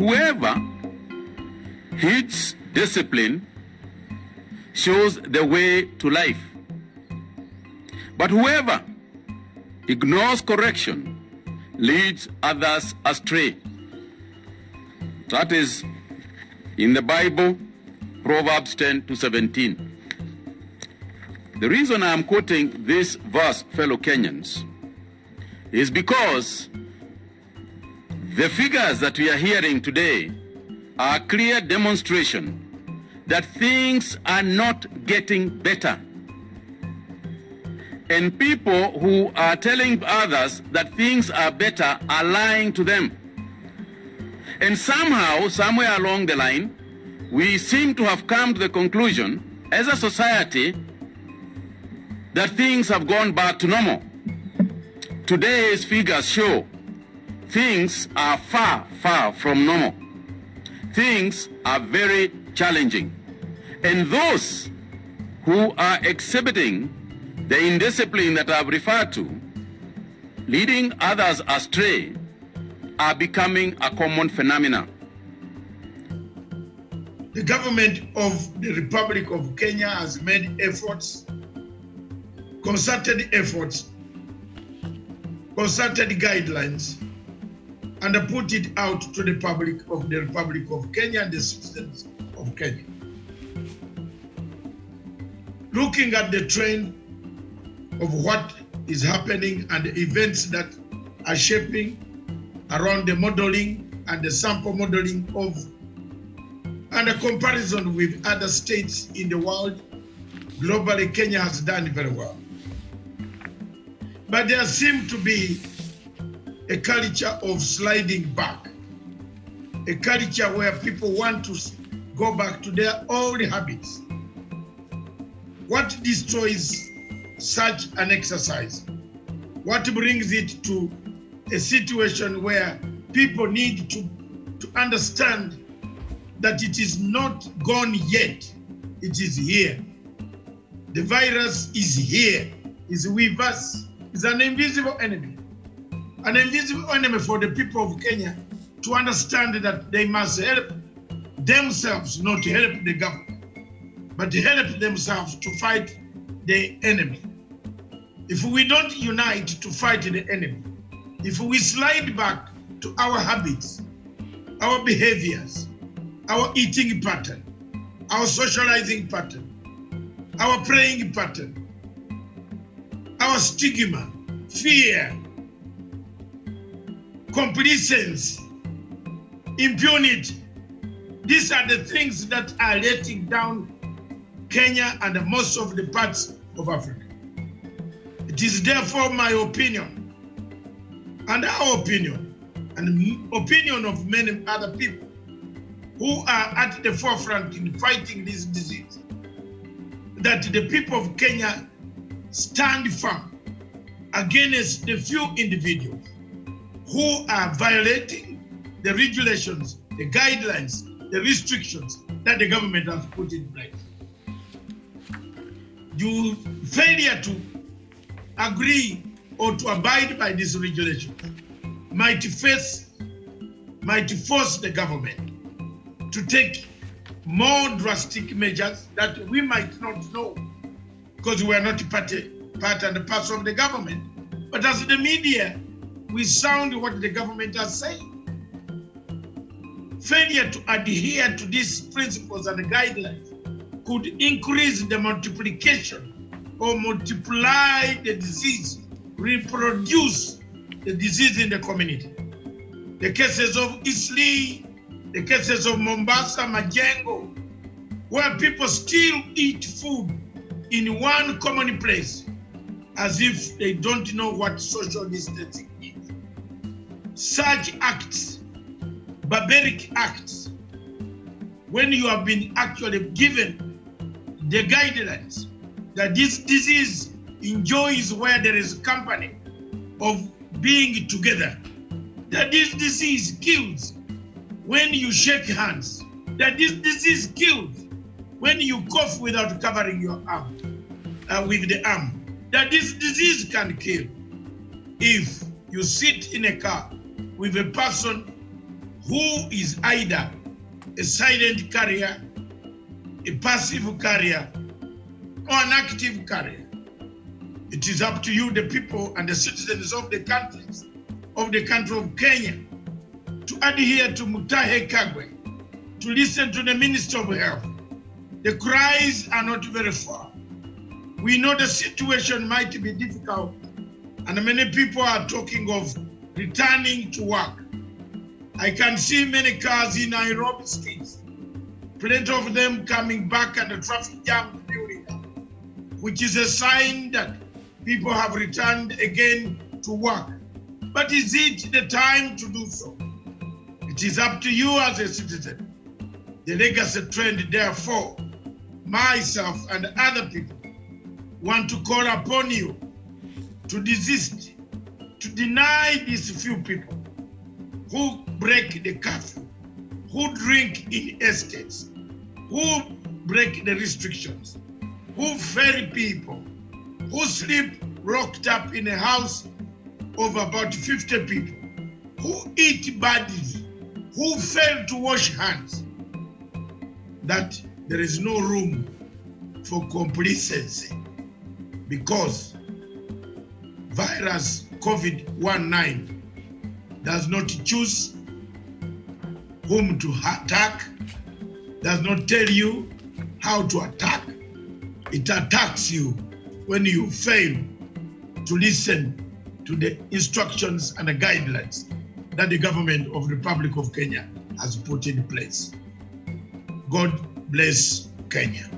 whoever heeds discipline shows the way to life. But whoever ignores correction leads others astray. That is in the Bible, Proverbs 10-17. The reason I am quoting this verse, fellow Kenyans, is because the figures that we are hearing today are a clear demonstration that things are not getting better. And people who are telling others that things are better are lying to them. And somehow, somewhere along the line, we seem to have come to the conclusion as a society that things have gone back to normal. Today's figures show things are far, far from normal. Things are very challenging. And those who are exhibiting the indiscipline that I've referred to, leading others astray, are becoming a common phenomenon. The government of the Republic of Kenya has made efforts, concerted efforts, concerted guidelines, and put it out to the public of the Republic of Kenya and the citizens of Kenya. Looking at the trend of what is happening and the events that are shaping around the modeling and the sample modeling of, and a comparison with other states in the world, globally, Kenya has done very well. But there seems to be a culture of sliding back, a culture where people want to go back to their old habits. What destroys such an exercise? What brings it to a situation where people need to understand that it is not gone yet, it is here. The virus is here, is with us, is an invisible enemy. An invisible enemy for the people of Kenya to understand that they must help themselves, not help the government, but help themselves to fight the enemy. If we don't unite to fight the enemy, if we slide back to our habits, our behaviors, our eating pattern, our socializing pattern, our praying pattern, our stigma, fear, complacency, impunity, these are the things that are letting down Kenya and most of the parts of Africa. It is therefore my opinion, and our opinion, and the opinion of many other people who are at the forefront in fighting this disease, that the people of Kenya stand firm against the few individuals who are violating the regulations, the guidelines, the restrictions that the government has put in place. You failure to agree or to abide by these regulations might force the government to take more drastic measures that we might not know because we are not part and parcel of the government. But as the media, we sound what the government has said. Failure to adhere to these principles and guidelines could increase the multiplication or multiply the disease, reproduce the disease in the community. The cases of Isli, the cases of Mombasa, Majengo, where people still eat food in one common place as if they don't know what social distancing is. Such acts, barbaric acts, when you have been actually given the guidelines that this disease enjoys where there is company of being together, that this disease kills when you shake hands, that this disease kills when you cough without covering your arm, with the arm, that this disease can kill if you sit in a car with a person who is either a silent carrier, a passive carrier, or an active carrier. It is up to you, the people and the citizens of the country of Kenya, to adhere to Mutahi Kagwe, to listen to the Minister of Health. The cries are not very far. We know the situation might be difficult, and many people are talking of returning to work. I can see many cars in Nairobi streets, plenty of them coming back and the traffic jam building up, which is a sign that people have returned again to work. But is it the time to do so? It is up to you as a citizen. The legacy trend, therefore, myself and other people want to call upon you to desist, to deny these few people who break the curfew, who drink in estates, who break the restrictions, who ferry people, who sleep locked up in a house of about 50 people, who eat badly, who fail to wash hands, that there is no room for complacency, because virus COVID-19 does not choose whom to attack, does not tell you how to attack. It attacks you when you fail to listen to the instructions and the guidelines that the government of the Republic of Kenya has put in place. God bless Kenya.